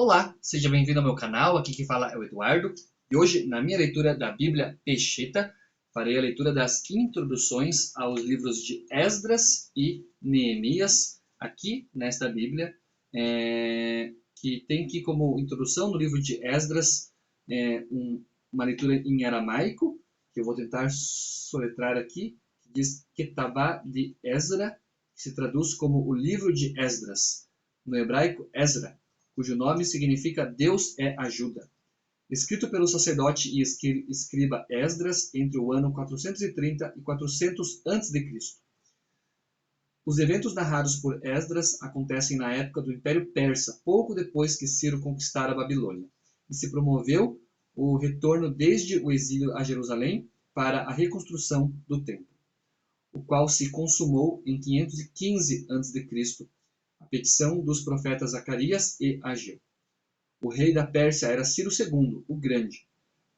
Olá, seja bem-vindo ao meu canal, aqui quem fala é o Eduardo. E hoje, na minha leitura da Bíblia Peshitta, farei a leitura das introduções aos livros de Esdras e Neemias, aqui nesta Bíblia, que tem aqui como introdução no livro de Esdras uma leitura em aramaico, que eu vou tentar soletrar aqui, que diz Ketabá de Ezra, que se traduz como o livro de Esdras, no hebraico Ezra, cujo nome significa Deus é ajuda. Escrito pelo sacerdote e escriba Esdras entre o ano 430 e 400 a.C. Os eventos narrados por Esdras acontecem na época do Império Persa, pouco depois que Ciro conquistara a Babilônia, e se promoveu o retorno desde o exílio a Jerusalém para a reconstrução do templo, o qual se consumou em 515 a.C., a petição dos profetas Zacarias e Ageu. O rei da Pérsia era Ciro II, o Grande.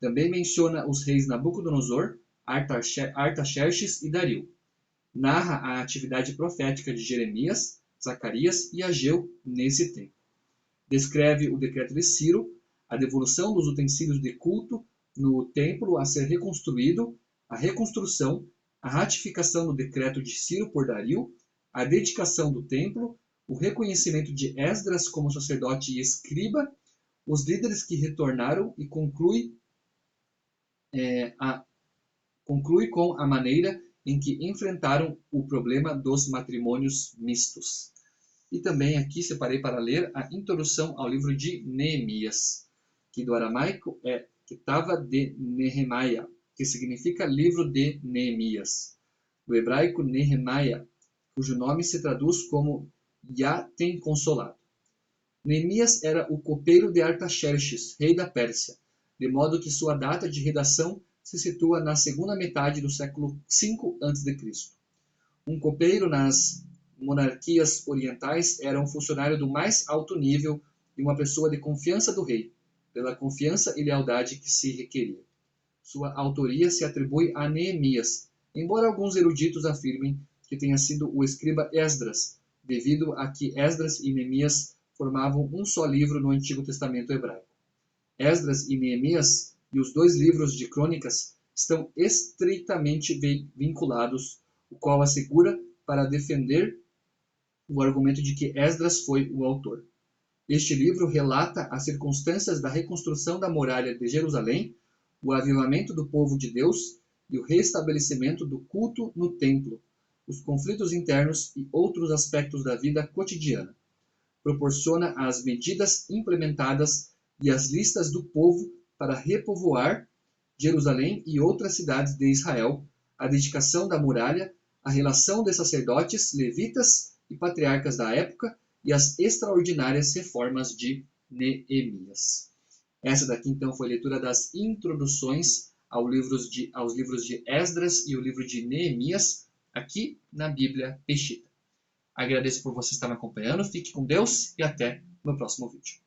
Também menciona os reis Nabucodonosor, Artaxerxes e Dario. Narra a atividade profética de Jeremias, Zacarias e Ageu nesse tempo. Descreve o decreto de Ciro, a devolução dos utensílios de culto no templo a ser reconstruído, a reconstrução, a ratificação do decreto de Ciro por Dario, a dedicação do templo, o reconhecimento de Esdras como sacerdote e escriba, os líderes que retornaram e conclui com a maneira em que enfrentaram o problema dos matrimônios mistos. E também aqui separei para ler a introdução ao livro de Neemias, que do aramaico é Ketava de Nehemiah, que significa livro de Neemias. Do hebraico Nehemiah, cujo nome se traduz como Yah tem consolado. Neemias era o copeiro de Artaxerxes, rei da Pérsia, de modo que sua data de redação se situa na segunda metade do século V a.C. Um copeiro nas monarquias orientais era um funcionário do mais alto nível e uma pessoa de confiança do rei, pela confiança e lealdade que se requeria. Sua autoria se atribui a Neemias, embora alguns eruditos afirmem que tenha sido o escriba Esdras, devido a que Esdras e Neemias formavam um só livro no Antigo Testamento hebraico. Esdras e Neemias e os dois livros de crônicas estão estreitamente vinculados, o qual assegura para defender o argumento de que Esdras foi o autor. Este livro relata as circunstâncias da reconstrução da muralha de Jerusalém, o avivamento do povo de Deus e o restabelecimento do culto no templo, os conflitos internos e outros aspectos da vida cotidiana. Proporciona as medidas implementadas e as listas do povo para repovoar Jerusalém e outras cidades de Israel, a dedicação da muralha, a relação de sacerdotes, levitas e patriarcas da época e as extraordinárias reformas de Neemias. Essa daqui então foi a leitura das introduções aos livros de Esdras e o livro de Neemias, aqui na Bíblia Peshitta. Agradeço por você estar me acompanhando, fique com Deus e até no próximo vídeo.